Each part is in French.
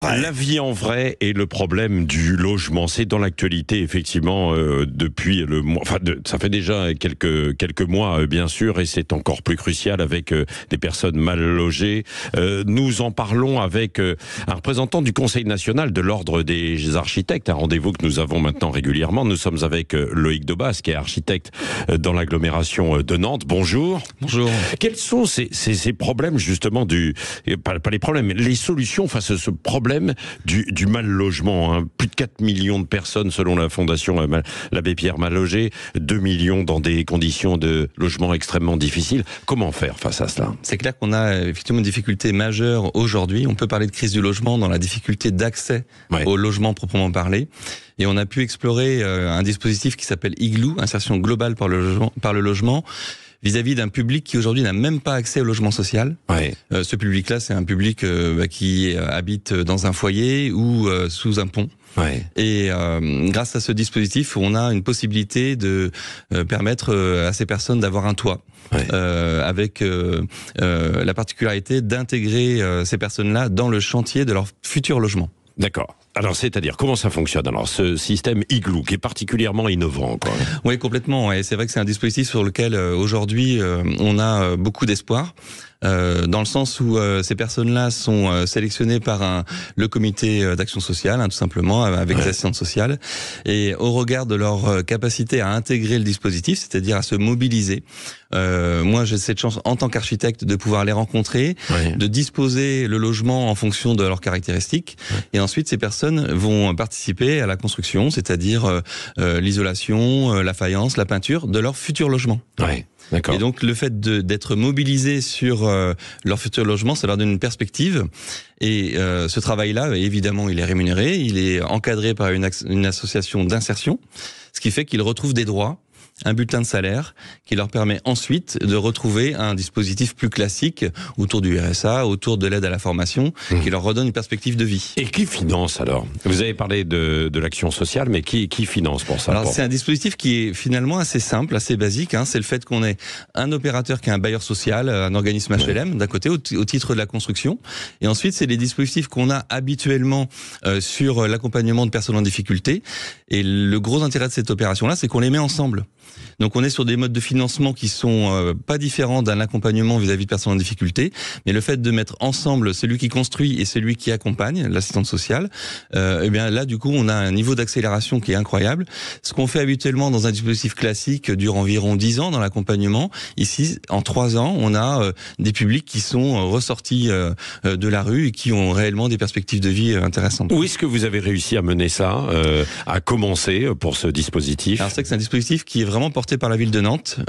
La vie en vrai et le problème du logement, c'est dans l'actualité effectivement depuis le mois. Enfin, ça fait déjà quelques mois bien sûr, et c'est encore plus crucial avec des personnes mal logées. Nous en parlons avec un représentant du Conseil national de l'ordre des architectes, un rendez-vous que nous avons maintenant régulièrement. Nous sommes avec Loïc Daubas, qui est architecte dans l'agglomération de Nantes. Bonjour. Bonjour. Quels sont ces problèmes justement pas les problèmes, mais les solutions face à ce problème du mal logement, hein. Plus de 4 millions de personnes selon la Fondation l'Abbé Pierre mal logées, 2 millions dans des conditions de logement extrêmement difficiles. Comment faire face à cela ? C'est clair qu'on a effectivement une difficulté majeure aujourd'hui. On peut parler de crise du logement dans la difficulté d'accès au logement proprement parlé. Et on a pu explorer un dispositif qui s'appelle Igloo, insertion globale par le logement, vis-à-vis d'un public qui aujourd'hui n'a même pas accès au logement social. Ce public-là, c'est un public qui habite dans un foyer ou sous un pont. Et grâce à ce dispositif, on a une possibilité de permettre à ces personnes d'avoir un toit, avec la particularité d'intégrer ces personnes-là dans le chantier de leur futur logement. D'accord. Alors, c'est-à-dire, comment ça fonctionne ? Alors, ce système Igloo, qui est particulièrement innovant, quoi. Oui, complètement. Et c'est vrai que c'est un dispositif sur lequel, aujourd'hui, on a beaucoup d'espoir. Dans le sens où ces personnes-là sont sélectionnées par le comité d'action sociale, tout simplement, avec des assistantes sociales, et au regard de leur capacité à intégrer le dispositif, c'est-à-dire à se mobiliser. Moi, j'ai cette chance en tant qu'architecte de pouvoir les rencontrer, de disposer le logement en fonction de leurs caractéristiques, et ensuite ces personnes vont participer à la construction, c'est-à-dire l'isolation, la faïence, la peinture de leur futur logement. Et donc le fait d'être mobilisé sur leur futur logement, ça leur donne une perspective. Et ce travail-là, évidemment, il est rémunéré, il est encadré par une association d'insertion, ce qui fait qu'ils retrouvent des droits, un bulletin de salaire qui leur permet ensuite de retrouver un dispositif plus classique autour du RSA, autour de l'aide à la formation, qui leur redonne une perspective de vie. Et qui finance alors ? Vous avez parlé de l'action sociale, mais qui finance pour ça ? Alors c'est un dispositif qui est finalement assez simple, assez basique. C'est le fait qu'on ait un opérateur qui est un bailleur social, un organisme HLM d'un côté au titre de la construction, et ensuite c'est les dispositifs qu'on a habituellement sur l'accompagnement de personnes en difficulté. Et le gros intérêt de cette opération-là, c'est qu'on les met ensemble. Donc on est sur des modes de financement qui sont pas différents d'un accompagnement vis-à-vis de personnes en difficulté, mais le fait de mettre ensemble celui qui construit et celui qui accompagne, l'assistante sociale, et bien là du coup on a un niveau d'accélération qui est incroyable. Ce qu'on fait habituellement dans un dispositif classique dure environ 10 ans dans l'accompagnement. Ici, en 3 ans, on a des publics qui sont ressortis de la rue et qui ont réellement des perspectives de vie intéressantes. Où est-ce que vous avez réussi à mener ça, à commencer pour ce dispositif ? Alors c'est que c'est un dispositif qui est vraiment porté par la ville de Nantes.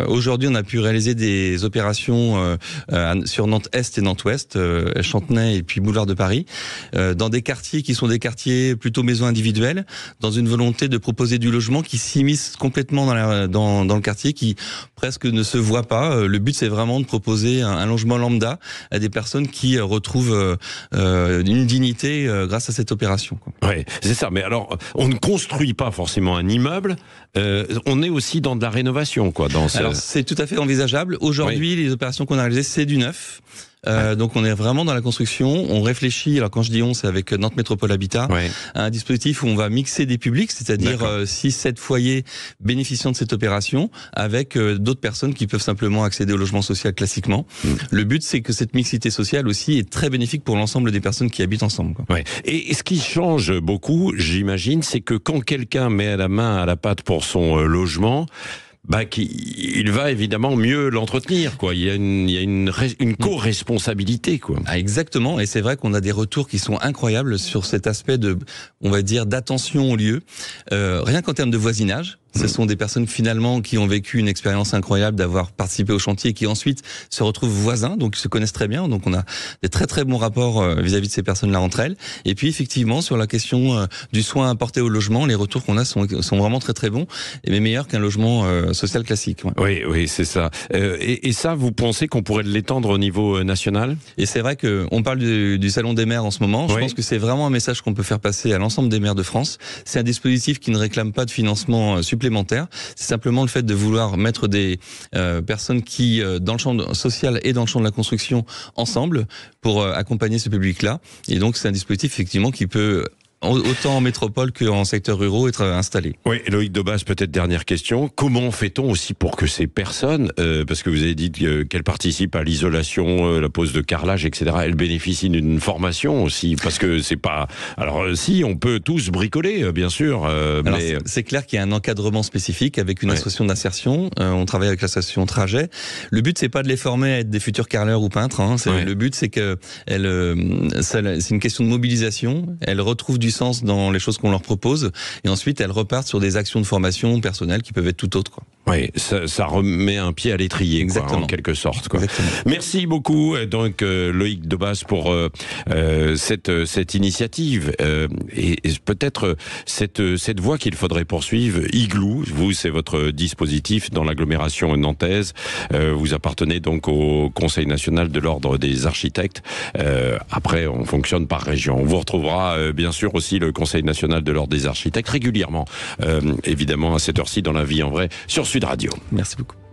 Aujourd'hui, on a pu réaliser des opérations sur Nantes-Est et Nantes-Ouest, Chantenay et puis Boulevard de Paris, dans des quartiers qui sont des quartiers plutôt maisons individuelles, dans une volonté de proposer du logement qui s'immisce complètement dans le quartier, qui presque ne se voit pas. Le but, c'est vraiment de proposer un logement lambda à des personnes qui retrouvent une dignité grâce à cette opération. Oui, c'est ça. Mais alors, on ne construit pas forcément un immeuble. On est aussi dans de la rénovation, quoi. Alors c'est tout à fait envisageable. Aujourd'hui, les opérations qu'on a réalisées, c'est du neuf. Donc on est vraiment dans la construction, on réfléchit, alors quand je dis on, c'est avec Nantes Métropole Habitat, à un dispositif où on va mixer des publics, c'est-à-dire 6-7 foyers bénéficiant de cette opération, avec d'autres personnes qui peuvent simplement accéder au logement social classiquement. Le but, c'est que cette mixité sociale aussi est très bénéfique pour l'ensemble des personnes qui habitent ensemble. Et ce qui change beaucoup, j'imagine, c'est que quand quelqu'un met la main à la pâte pour son logement, il va évidemment mieux l'entretenir, quoi. Il y a une co-responsabilité, quoi. Exactement. Et c'est vrai qu'on a des retours qui sont incroyables sur cet aspect on va dire, d'attention au lieu. Rien qu'en termes de voisinage. Ce sont des personnes finalement qui ont vécu une expérience incroyable d'avoir participé au chantier et qui ensuite se retrouvent voisins, donc ils se connaissent très bien. Donc on a des très très bons rapports vis-à-vis de ces personnes-là entre elles. Et puis effectivement sur la question du soin apporté au logement, les retours qu'on a sont vraiment très très bons, mais meilleurs qu'un logement social classique. Oui, c'est ça. Et ça, vous pensez qu'on pourrait l'étendre au niveau national ? Et c'est vrai que on parle du salon des maires en ce moment. Je pense que c'est vraiment un message qu'on peut faire passer à l'ensemble des maires de France. C'est un dispositif qui ne réclame pas de financement supplémentaire supplémentaire. C'est simplement le fait de vouloir mettre des personnes qui, dans le champ social et dans le champ de la construction, ensemble pour accompagner ce public-là. Et donc, c'est un dispositif effectivement qui peut autant en métropole qu'en secteur ruraux être installé. Oui, Loïc Daubas, peut-être dernière question. Comment fait-on aussi pour que ces personnes, parce que vous avez dit qu'elles participent à l'isolation, la pose de carrelage, etc., elles bénéficient d'une formation aussi, parce que c'est pas... Alors si, on peut tous bricoler, bien sûr, mais... C'est clair qu'il y a un encadrement spécifique avec une association d'insertion. On travaille avec l'association Trajet. Le but, c'est pas de les former à être des futurs carreleurs ou peintres. Hein. Le but, c'est que c'est une question de mobilisation. Elles retrouvent du sens dans les choses qu'on leur propose, et ensuite elles repartent sur des actions de formation personnelle qui peuvent être tout autres, quoi. Oui, ça remet un pied à l'étrier, quoi, en quelque sorte, quoi. Merci beaucoup, donc Loïc Daubas, pour cette initiative et peut-être cette voie qu'il faudrait poursuivre. Igloo, vous, c'est votre dispositif dans l'agglomération nantaise. Vous appartenez donc au Conseil national de l'ordre des architectes. Après, on fonctionne par région. On vous retrouvera bien sûr aussi le Conseil national de l'ordre des architectes régulièrement, évidemment à cette heure-ci dans La Vie en Vrai sur Sud Radio. Merci beaucoup.